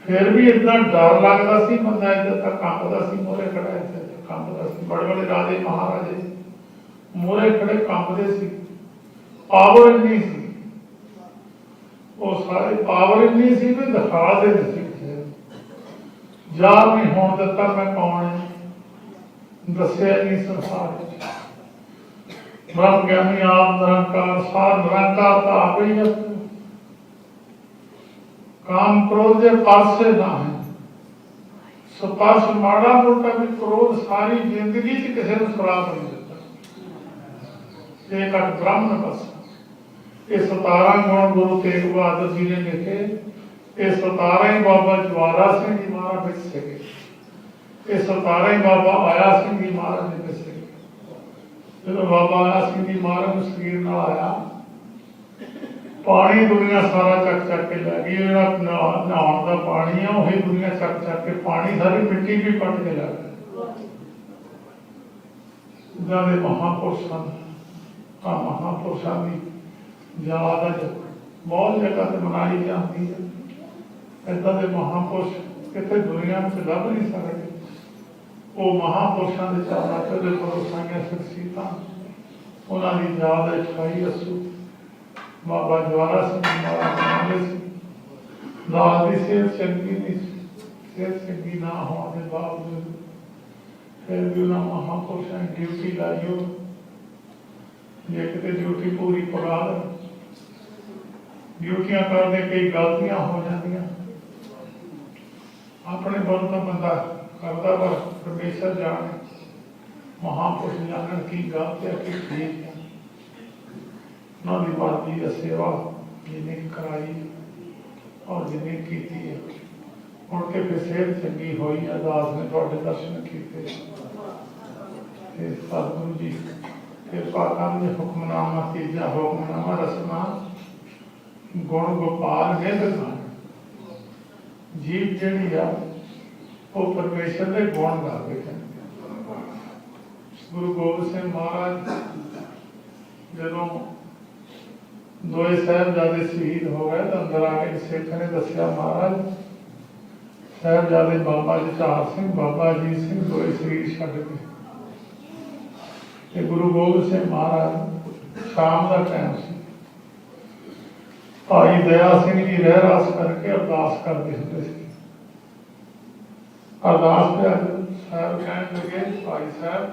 ਫਿਰ ਵੀ ਇਦਾਂ ਡਰ ਲੱਗਦਾ ਸੀ, ਬੰਦਾ ਇੱਧਰ ਤੱਕ ਕੰਬਦਾ ਸੀ, ਮੋਹਰੇ ਖੜਾ ਇੱਧਰ ਤੱਕ ਕੰਬਦਾ ਸੀ। ਬੜੇ ਬੜੇ ਰਾਜੇ ਮਹਾਰਾਜੇ ਮੋਹਰੇ ਖੜੇ ਕੰਬਦੇ ਸੀ। ਪਾਵਰ ਇੰਨੀ ਸੀ, ਉਹ ਸਾਰੇ ਪਾਵਰ ਇੰਨੀ ਸੀ ਵੀ ਦਿਖਾ ਦੇ ਸੀ। ਜਾ ਨਹੀਂ ਹੋਣ ਦਿੱਤਾ ਮੈਂ ਕੌਣ ਹੈ, ਦੱਸਿਆ ਨਹੀਂ ਸੰਸਾਰ ਵਿੱਚ। ਬ੍ਰਹਮ ਗਿਆਨੀ ਆਪ ਨਿਰੰਕਾਰ, ਸਾਰ ਨਿਰੰਕਾਰ ਤਾਂ ਆਪ ਹੀ ਹੈ। ਕਾਮ ਕ੍ਰੋਧ ਦੇ ਪਾਸੇ ਨਾ ਹੈ। ਸਪਰਸ਼ ਮਾੜਾ ਮੋਟਾ ਵੀ ਕ੍ਰੋਧ ਸਾਰੀ ਜ਼ਿੰਦਗੀ ਚ ਕਿਸੇ ਨੂੰ ਸਰਾਪ ਨਹੀਂ ਦਿੱਤਾ। ਇਹ ਘਟ ਬ੍ਰਹਮ ਬਸ। ਇਹ 17 ਗੁਣ ਗੁਰੂ ਤੇਗ ਬਹਾਦਰ ਜੀ ਨੇ ਲਿਖੇ। ਇਹ 17 ਹੀ ਬਾਬਾ ਜਵਾਰਾ ਸਿੰਘ ਜੀ ਮਹਾਰਾਜ ਵਿੱਚ ਸੀਗੇ। ਇਹ 17 ਹੀ ਬਾਬਾ ਆਇਆ ਸਿੰਘ ਜੀ ਮਹਾਰਾਜ ਦੇ ਵਿੱਚ ਸੀਗੇ। ਜਦੋਂ ਬਾਬਾ ਆਇਆ ਸਿੰਘ ਜੀ ਮਹਾਰਾਜ ਨੂੰ ਸਰੀਰ ਨਾਲ ਆਇਆ, ਪਾਣੀ ਦੁਨੀਆ ਸਾਰਾ ਚੱਕ ਚੱਕ ਕੇ ਲੈ ਗਈ। ਜਿਹੜਾ ਨਹਾਉਣ ਦਾ ਪਾਣੀ ਆ ਉਹੀ ਦੁਨੀਆ ਚੱਕ ਚੱਕ ਕੇ, ਪਾਣੀ ਸਾਰੀ ਮਿੱਟੀ ਵੀ ਪੱਟ ਕੇ ਲੈ ਗਈ। ਇਦਾਂ ਦੇ ਮਹਾਂਪੁਰਸ਼ਾਂ ਆ ਮਹਾਂਪੁਰਸ਼ਾਂ ਦੀ ਯਾਦ ਅੱਜ ਬਹੁਤ ਜਗ੍ਹਾ ਤੇ ਮਨਾਈ ਜਾਂਦੀ ਹੈ। ਏਦਾਂ ਦੇ ਮਹਾਂਪੁਰਸ਼ ਕਿਤੇ ਦੁਨੀਆ ਵਿੱਚ ਲੱਭ ਨਹੀਂ ਸਕਦੇ। ਉਹ ਮਹਾਂਪੁਰਸ਼ਾਂ ਦੇ ਚਰਨਾਂ ਤੇ ਉਹਦੇ ਭਰੋਸਾਈਆਂ ਸ਼ਖਸੀਅਤਾਂ, ਉਹਨਾਂ ਦੀ ਯਾਦ ਹੈ 28 ਅਸੂ ਬਾਬਾ ਜਵਾਲਾ ਸਿੰਘ ਮਹਾਰਾਜ ਬਣਾਉਂਦੇ ਸੀ। ਲਾਲ ਦੀ ਸਿਹਤ ਚੰਗੀ ਨਹੀਂ ਸੀ। ਸਿਹਤ ਚੰਗੀ ਨਾ ਹੋਣ ਦੇ ਬਾਵਜੂਦ ਫਿਰ ਵੀ ਉਹਨਾਂ ਮਹਾਂਪੁਰਸ਼ਾਂ ਨੇ ਡਿਊਟੀ ਲਾਈ। ਜੇ ਕਿਤੇ ਡਿਊਟੀ ਪੂਰੀ ਪਗਾ ਦੇ, ਡਿਊਟੀਆਂ ਕਰਦੇ ਕਈ ਗਲਤੀਆਂ ਹੋ ਜਾਂਦੀਆਂ। ਆਪਣੇ ਵੱਲ ਤਾਂ ਬੰਦਾ ਕਰਦਾ, ਪਰ ਪਰਮੇਸ਼ਰ ਜਾਣੇ, ਮਹਾਂਪੁਰਸ਼ ਜਾਣਨ ਕੀ ਗਲਤ ਹੈ ਕੀ ਠੀਕ ਹੈ। ਉਹਨਾਂ ਦੀ ਮਰਜ਼ੀ ਦਾ ਸੇਵਾ ਜਿੰਨੀ ਕਰਾਈ ਔਰ ਜਿੰਨੀ ਕੀਤੀ ਹੈ। ਮੁੜ ਕੇ ਫਿਰ ਸਿਹਤ ਚੰਗੀ ਹੋਈ। ਅਰਦਾਸ ਨੇ ਤੁਹਾਡੇ ਦਰਸ਼ਨ ਕੀਤੇ। ਸਤਿਗੁਰੂ ਜੀ ਕਿਰਪਾ ਕਰਨ। ਹੁਕਮਨਾਮਾ ਤੀਜਾ ਹੁਕਮਨਾਮਾ ਰਸਨਾ ਗੁਣ ਗੋਪਾਲ ਨੇ ਦਿਖਾਏ। ਜੀਵ ਜਿਹੜੀ ਆ ਉਹ ਪਰਮੇਸ਼ਰ ਦੇ ਗੁਣ ਗਾਵੇ। ਗੁਰੂ ਗੋਬਿੰਦ ਸਿੰਘ ਮਹਾਰਾਜ ਜਦੋਂ ਦੋਏ ਸਾਹਿਬਜ਼ਾਦੇ ਸ਼ਹੀਦ ਹੋ ਗਏ ਤਾਂ ਅੰਦਰ ਆ ਕੇ ਸਿੱਖ ਨੇ ਦੱਸਿਆ, ਮਹਾਰਾਜ ਸਾਹਿਬਜ਼ਾਦੇ ਬਾਬਾ ਜੁਝਾਰ ਸਿੰਘ, ਬਾਬਾ ਅਜੀਤ ਸਿੰਘ ਦੋਏ ਸਰੀਰ ਛੱਡ ਗਏ। ਤੇ ਗੁਰੂ ਗੋਬਿੰਦ ਸਿੰਘ ਮਹਾਰਾਜ ਸ਼ਾਮ ਦਾ ਟਾਈਮ ਸੀ, ਭਾਈ ਦਇਆ ਸਿੰਘ ਜੀ ਰਹਿ ਰਾਸ ਕਰਕੇ ਅਰਦਾਸ ਕਰਦੇ ਹੁੰਦੇ ਸੀ। ਅਰਦਾਸ ਤੇ ਸਾਹਿਬ ਕਹਿਣ ਲੱਗੇ, ਭਾਈ ਸਾਹਿਬ,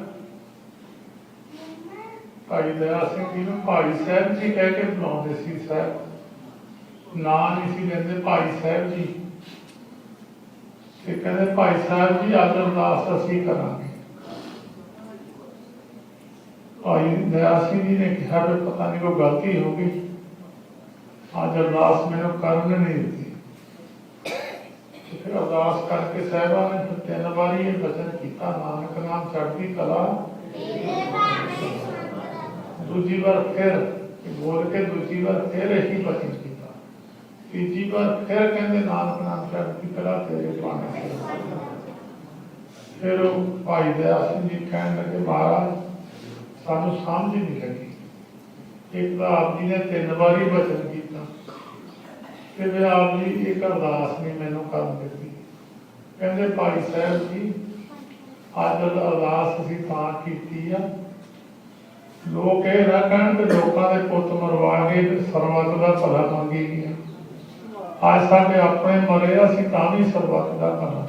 ਭਾਈ ਦਇਆ ਸਿੰਘ ਜੀ ਨੂੰ ਭਾਈ ਸਾਹਿਬ ਜੀ ਕਹਿ ਕੇ ਬੁਲਾਉਂਦੇ ਸੀ। ਸਾਹਿਬ ਨਾਂ ਨਹੀਂ ਸੀ ਲੈਂਦੇ, ਭਾਈ ਸਾਹਿਬ ਜੀ। ਤੇ ਕਹਿੰਦੇ ਭਾਈ ਸਾਹਿਬ ਜੀ ਅੱਜ ਅਰਦਾਸ ਅਸੀਂ ਕਰਾਂਗੇ। ਭਾਈ ਦਇਆ ਸਿੰਘ ਜੀ ਨੇ ਕਿਹਾ ਵੀ ਪਤਾ ਨਹੀਂ ਕੋਈ ਗਲਤੀ ਹੋ ਗਈ, ਅੱਜ ਅਰਦਾਸ ਮੈਨੂੰ ਕਰਨ ਨਹੀਂ ਦਿੱਤੀ। ਫਿਰ ਅਰਦਾਸ ਕਰਕੇ ਸਾਹਿਬਾਂ ਨੇ 3 ਵਾਰੀ ਇਹ ਬਚਨ ਕੀਤਾ, ਨਾਨਕ ਨਾਮ ਚੜ੍ਹਦੀ ਕਲਾ। ਦੂਜੀ ਵਾਰ ਫਿਰ ਬੋਲ ਕੇ ਦੂਜੀ ਵਾਰ ਫਿਰ ਇਹੀ ਬਚਨ ਕੀਤਾ। ਤੀਜੀ ਵਾਰ ਫਿਰ ਕਹਿੰਦੇ ਨਾਨਕ ਨਾਮ ਚੜ੍ਹਦੀ ਕਲਾ ਤੇਰੇ ਬਾਣੇ। ਫਿਰ ਉਹ ਭਾਈ ਦਇਆ ਸਿੰਘ ਜੀ ਕਹਿਣ ਲੱਗੇ, ਮਹਾਰਾਜ सानू समझ नहीं लगी। एक तो आप जी ने 3 बारी वचन किया कि वे आप जी एक अरदास नहीं मैनू कर दी। कहते भाई साहब जी अज अरदास असीं तां कीती आ, लोग ये ना कहण कि लोगों के पुत मरवा के सरबत का भला मंगी गया। आज साडे अपने मरे असीं तां भी सरबत का भला।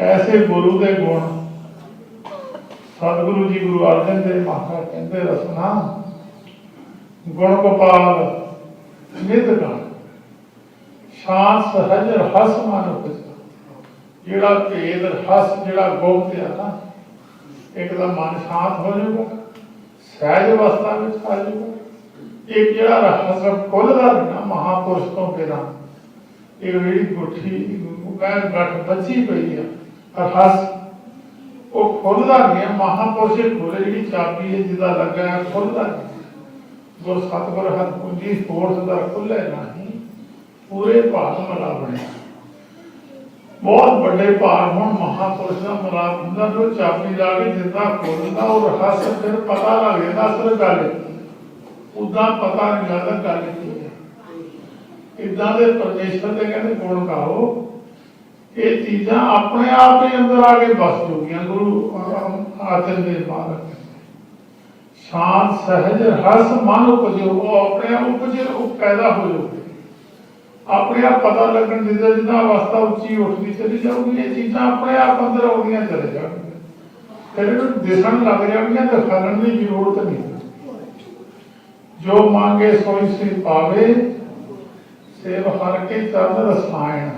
ऐसे गुरु के गुण सतगुरु जी गुरु अर्जन देव महाराज कहते रसना गुण गोपाल नित गान शांत सहज रहस मन उपजा। जिहड़ा भेद रहस जिहड़ा गुप्त है ना एक तो मन शांत हो जाएगा, सहज अवस्था में आ जाएगा। एक जिहड़ा रहस खुलदा ना महापुरुष तो बिना एक जिहड़ी गुठी गठ बची पई है रहस वो खुलदा नहीं है। महापुरुष खोले जिहड़ी चाबी है जिदा लगा है खुलदा नहीं। गुर सतगुर हथ कुंजी फोर्स दा खुले नहीं, पूरे भाग मला बने। बहुत बड़े भाग हुण महापुरुष का मलाप हुंदा जो चाबी ला के जिदा खोलदा और रहस फिर पता लग जाता असल गल उदा पता नहीं लगता गल की है। इदां दे परमेश्वर दे कहंदे गुण गाओ, ये चीज़ां अपने आप ही अंदर आके बस जूगियां। गुरु आचरण देव महाराज शांत सहज रस मन उपजो, वो अपने आप उपजे पैदा हो जाओगे, अपने आप पता लगन जिदा जिदा अवस्था उच्ची उठती चली जाऊगी। ये चीज़ां अपने आप अंदर आउंदियां चले जाएंगे, फिर दिसन लग जाएंगे, दिखाने की जरूरत नहीं। जो मांगे सोई से पावे, सेव हर के चरण रसायन।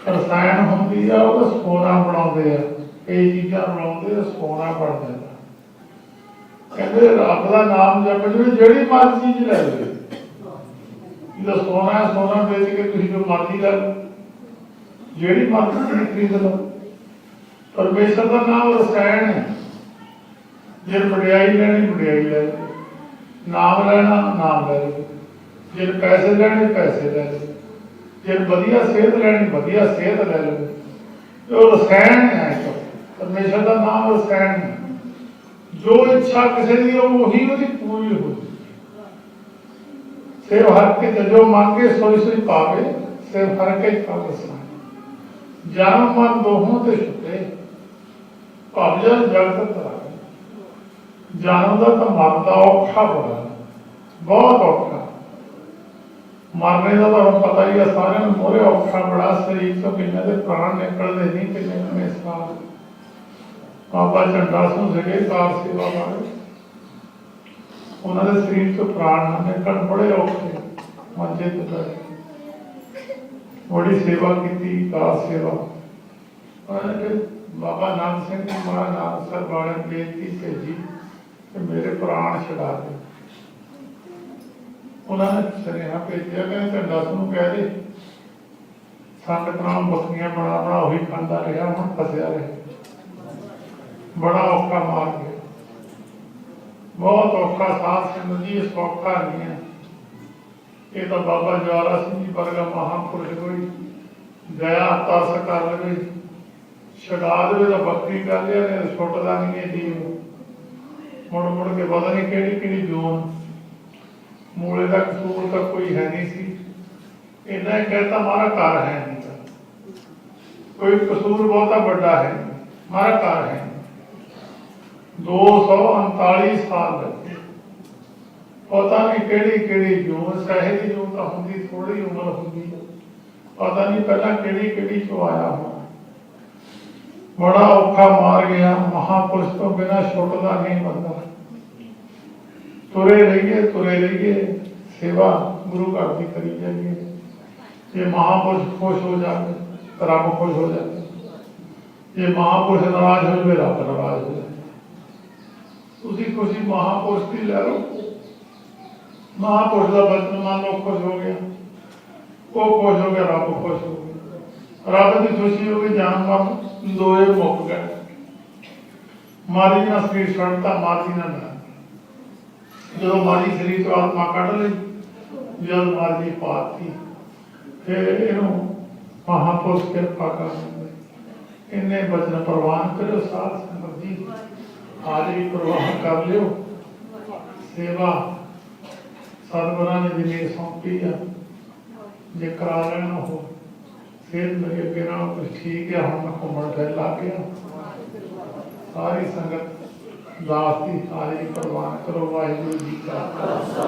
रसायन होंगी है वो सोना बनाते हैं, कई चीज़ां बनाते सोना बन जाता। कहते रब का नाम जप जो जी मर्जी चीज ले लो, जो सोना है सोना बेच के तुम जो मर्जी ले लो, जी मर्जी चीज खरीद लो। परमेश्वर का नाम रसायन है, जे वड्याई लेनी वड्याई ले लो, नाम लेना नाम ले लो, जे पैसे लेने पैसे ले लो, जे वधिया सेहत लेनी वधिया सेहत ले लो। जो रसायन है परमेश्वर का नाम रसायन है। जो इच्छा किसी की वही वो पूरी हो। सेव हर के जो मांगे सोई सोई पावे, सेव हर के पावे। जन्म मन दोहों ते छुटे, भवजन जगत तरावे। जन्म का तो मरदा औखा बड़ा, बहुत औखा। मरने का तो पता ही है सारे मोरे औखा बड़ा। शरीर तो किन्ने के प्राण निकलते नहीं, किन्ने साल बाबा झंडा सिंह सगे कार सेवा वाले, उन्होंने शरीर तो प्राण ना निकल बड़े औखे मंजे तो पै, बड़ी सेवा की कार सेवा। बाबा नानक सिंह जी महाराज नानकसर वाले बेनती भेजी कि मेरे प्राण छड़ा दे। उन्होंने सुनेहा भेजा कि झंडा सिंह कह दे संगत नाल बखरियां बना बना उही खांदा रहा, हुण फसिया रहे। बड़ा औखा मार गया, बहुत औखा। साध संगत जी सौखा नहीं है। ये तो बाबा ज्वाला सिंह जी वर्गा महापुरुष कोई दया तरस कर ले, छड़ा दे तो बकरी कर लिया, नहीं छुटता नहीं है जीव। मुड़ मुड़ के पता नहीं केड़ी केड़ी जोन मूले का कसूर तो कोई है नहीं सी। इन्ना ही कहता हमारा घर है नहीं था, कोई कसूर बहुता बड़ा है, हमारा घर है। 239 साल लगे, पता नहीं केड़ी केड़ी जून सहे की जून तो होंगी थोड़ी उम्र होगी, पता नहीं पहला केड़ी केड़ी चो आया हो। बड़ा औखा मार गया। महापुरुष तो बिना छुटता नहीं बंदा। तुरे रहिए सेवा गुरु घर की करी जाइए। ये महापुरुष खुश हो जाए तो रब खुश हो जाए, ये महापुरुष नाराज हो जाए रब नाराज हो जाए। उसी खुशी महापुरुष की ले लो। महापुरुष का बचन मान लो खुश हो गया, वो खुश हो गया, रब खुश हो गया। रब की खुशी हो गई, जान मर दोए मुक गए। मारी ना शरीर छड़ता, मारी ना ना जो मारी शरीर तो आत्मा कढ़ ली, जब मारी पाती फिर इनू महापुरुष कृपा कर इन्हें बचन प्रवान करो। साध संगत जी ਹਾਜ਼ਰੀ ਪ੍ਰਵਾਨ ਕਰ ਲਿਓ। ਸੇਵਾ ਸਤਿਗੁਰਾਂ ਨੇ ਜਿੰਨੀ ਸੌਂਪੀ ਆ ਜੇ ਕਰਾ ਲੈਣਾ ਹੋ। ਫਿਰ ਮੇਰੇ ਅੱਗੇ ਨਾਲੋਂ ਕੁਛ ਠੀਕ ਆ, ਹੁਣ ਮੈਂ ਘੁੰਮਣ ਫਿਰ ਲੱਗ ਗਿਆ। ਸਾਰੀ ਸੰਗਤ ਦਾਸ ਦੀ ਹਾਜ਼ਰੀ ਪ੍ਰਵਾਨ ਕਰੋ। ਵਾਹਿਗੁਰੂ ਜੀ ਕਾ ਖਾਲਸਾ।